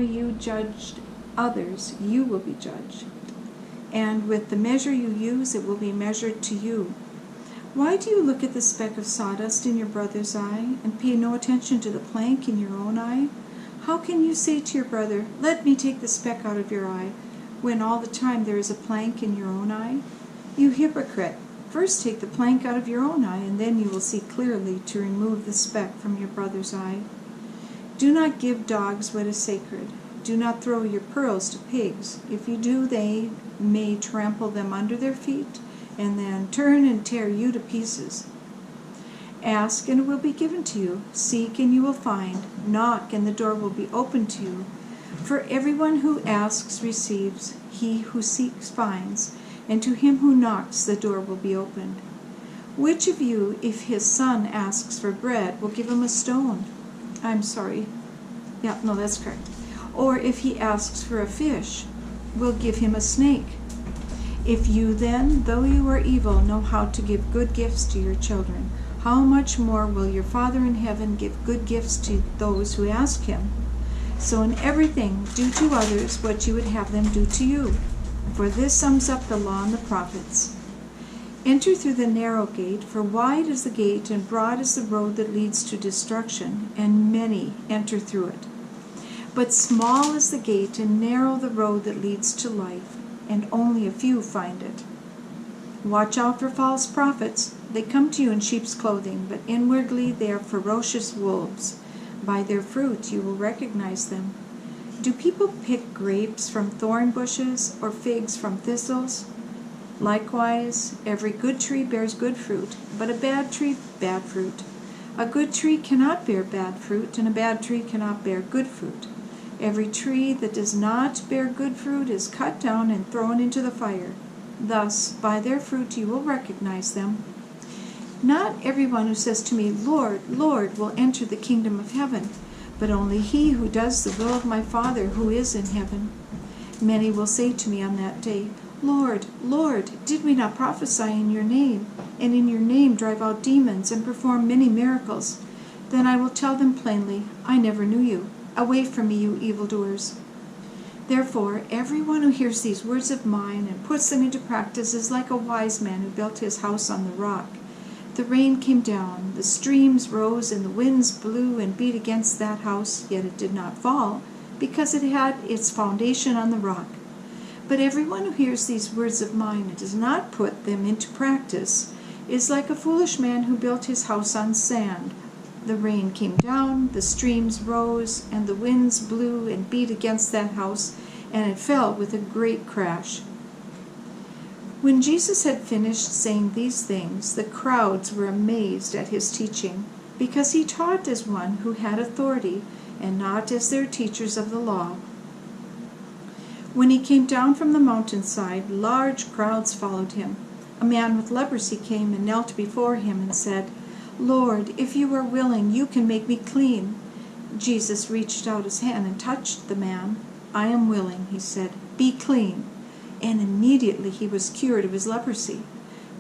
way you judged others, you will be judged. And with the measure you use, it will be measured to you. Why do you look at the speck of sawdust in your brother's eye and pay no attention to the plank in your own eye? How can you say to your brother, "Let me take the speck out of your eye," when all the time there is a plank in your own eye? You hypocrite! First take the plank out of your own eye, and then you will see clearly to remove the speck from your brother's eye. Do not give dogs what is sacred. Do not throw your pearls to pigs. If you do, they may trample them under their feet, and then turn and tear you to pieces. Ask, and it will be given to you. Seek, and you will find. Knock, and the door will be opened to you. For everyone who asks receives, he who seeks finds, and to him who knocks the door will be opened. Which of you, if his son asks for bread, will give him a stone? That's correct. Or if he asks for a fish, will give him a snake? If you then, though you are evil, know how to give good gifts to your children, how much more will your Father in heaven give good gifts to those who ask him? So in everything, do to others what you would have them do to you. For this sums up the law and the prophets. Enter through the narrow gate, for wide is the gate and broad is the road that leads to destruction, and many enter through it. But small is the gate and narrow the road that leads to life, and only a few find it. Watch out for false prophets. They come to you in sheep's clothing, but inwardly they are ferocious wolves. By their fruit you will recognize them. Do people pick grapes from thorn bushes or figs from thistles? Likewise, every good tree bears good fruit, but a bad tree bad fruit. A good tree cannot bear bad fruit, and a bad tree cannot bear good fruit. Every tree that does not bear good fruit is cut down and thrown into the fire. Thus, by their fruit you will recognize them. Not everyone who says to me, "Lord, Lord," will enter the kingdom of heaven, but only he who does the will of my Father who is in heaven. Many will say to me on that day, "Lord, Lord, did we not prophesy in your name, and in your name drive out demons and perform many miracles?" Then I will tell them plainly, "I never knew you. Away from me, you evildoers." Therefore, everyone who hears these words of mine and puts them into practice is like a wise man who built his house on the rock. The rain came down, the streams rose, and the winds blew and beat against that house, yet it did not fall, because it had its foundation on the rock. But everyone who hears these words of mine and does not put them into practice is like a foolish man who built his house on sand. The rain came down, the streams rose, and the winds blew and beat against that house, and it fell with a great crash. When Jesus had finished saying these things, the crowds were amazed at his teaching, because he taught as one who had authority, and not as their teachers of the law. When he came down from the mountainside, large crowds followed him. A man with leprosy came and knelt before him and said, "Lord, if you are willing, you can make me clean." Jesus reached out his hand and touched the man. "I am willing," he said. "Be clean." And immediately he was cured of his leprosy.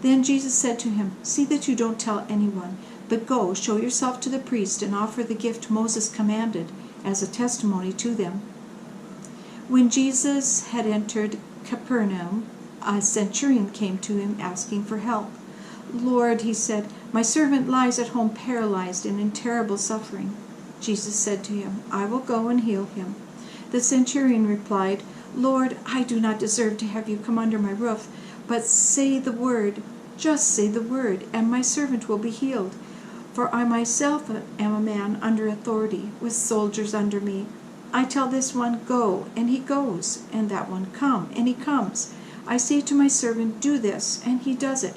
Then Jesus said to him, "See that you don't tell anyone, but go, show yourself to the priest and offer the gift Moses commanded as a testimony to them." When Jesus had entered Capernaum, a centurion came to him asking for help. "Lord," he said, "my servant lies at home paralyzed and in terrible suffering." Jesus said to him, "I will go and heal him." The centurion replied, "Lord, I do not deserve to have you come under my roof, but say the word, just say the word, and my servant will be healed. For I myself am a man under authority, with soldiers under me. I tell this one, 'Go,' and he goes, and that one, 'Come,' and he comes. I say to my servant, 'Do this,' and he does it."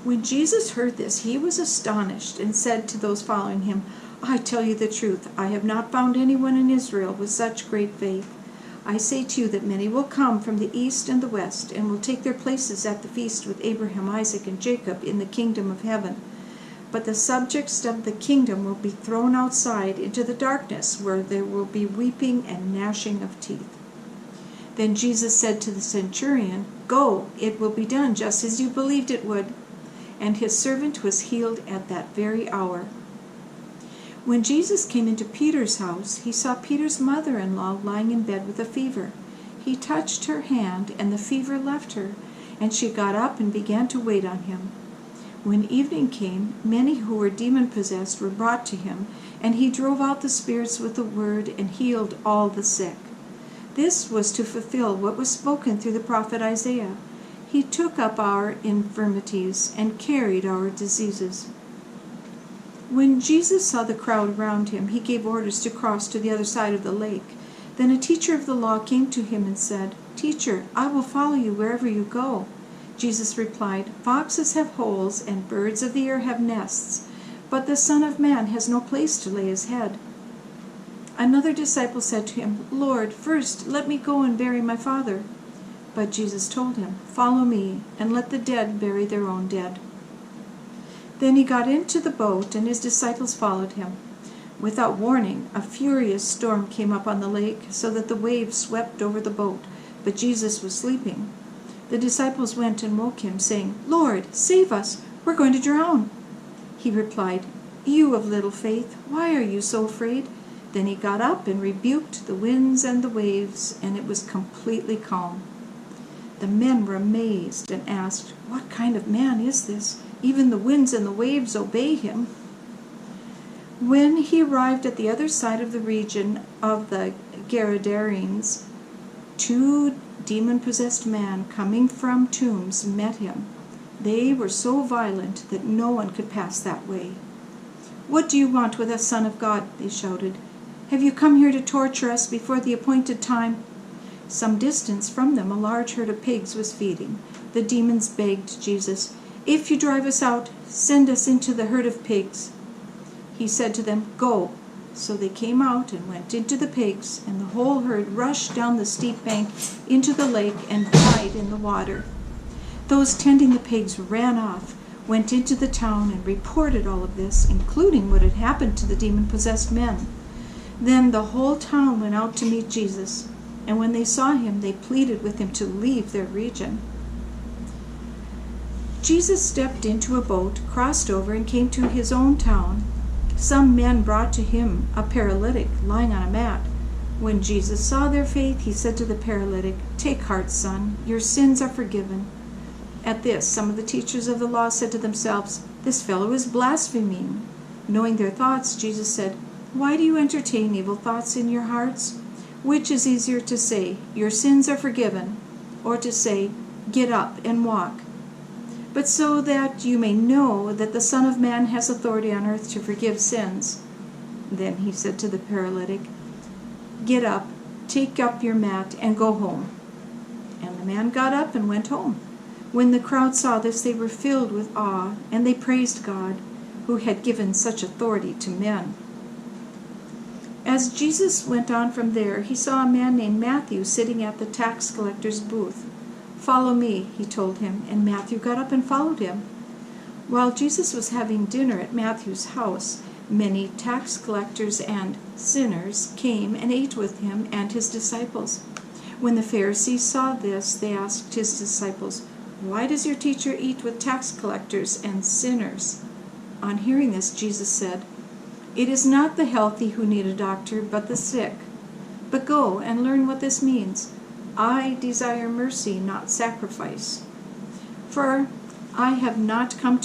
When Jesus heard this, he was astonished, and said to those following him, "I tell you the truth, I have not found anyone in Israel with such great faith. I say to you that many will come from the east and the west, and will take their places at the feast with Abraham, Isaac, and Jacob in the kingdom of heaven. But the subjects of the kingdom will be thrown outside into the darkness, where there will be weeping and gnashing of teeth." Then Jesus said to the centurion, "Go, it will be done just as you believed it would." And his servant was healed at that very hour. When Jesus came into Peter's house, he saw Peter's mother-in-law lying in bed with a fever. He touched her hand, and the fever left her, and she got up and began to wait on him. When evening came, many who were demon-possessed were brought to him, and he drove out the spirits with the word and healed all the sick. This was to fulfill what was spoken through the prophet Isaiah. He took up our infirmities and carried our diseases. When Jesus saw the crowd around him, he gave orders to cross to the other side of the lake. Then a teacher of the law came to him and said, "Teacher, I will follow you wherever you go." Jesus replied, "Foxes have holes and birds of the air have nests, but the Son of Man has no place to lay his head." Another disciple said to him, "Lord, first let me go and bury my father." But Jesus told him, "Follow me, and let the dead bury their own dead." Then he got into the boat, and his disciples followed him. Without warning, a furious storm came up on the lake, so that the waves swept over the boat, but Jesus was sleeping. The disciples went and woke him, saying, "Lord, save us, we're going to drown." He replied, "You of little faith, why are you so afraid?" Then he got up and rebuked the winds and the waves, and it was completely calm. The men were amazed and asked, "What kind of man is this? Even the winds and the waves obey him." When he arrived at the other side of the region of the Gadarenes, 2 demon-possessed men coming from tombs met him. They were so violent that no one could pass that way. "What do you want with us, Son of God?" they shouted. "Have you come here to torture us before the appointed time?" Some distance from them a large herd of pigs was feeding. The demons begged Jesus, "If you drive us out, send us into the herd of pigs." He said to them, "Go." So they came out and went into the pigs, and the whole herd rushed down the steep bank into the lake and died in the water. Those tending the pigs ran off, went into the town, and reported all of this, including what had happened to the demon-possessed men. Then the whole town went out to meet Jesus, and when they saw him, they pleaded with him to leave their region. Jesus stepped into a boat, crossed over, and came to his own town. Some men brought to him a paralytic lying on a mat. When Jesus saw their faith, he said to the paralytic, "Take heart, son, your sins are forgiven." At this, some of the teachers of the law said to themselves, "This fellow is blaspheming." Knowing their thoughts, Jesus said, "Why do you entertain evil thoughts in your hearts? Which is easier to say, 'Your sins are forgiven,' or to say, 'Get up and walk'? But so that you may know that the Son of Man has authority on earth to forgive sins." Then he said to the paralytic, "Get up, take up your mat, and go home." And the man got up and went home. When the crowd saw this, they were filled with awe, and they praised God, who had given such authority to men. As Jesus went on from there, he saw a man named Matthew sitting at the tax collector's booth. "Follow me," he told him, and Matthew got up and followed him. While Jesus was having dinner at Matthew's house, many tax collectors and sinners came and ate with him and his disciples. When the Pharisees saw this, they asked his disciples, "Why does your teacher eat with tax collectors and sinners?" On hearing this, Jesus said, "It is not the healthy who need a doctor, but the sick. But go and learn what this means. I desire mercy, not sacrifice. For I have not come to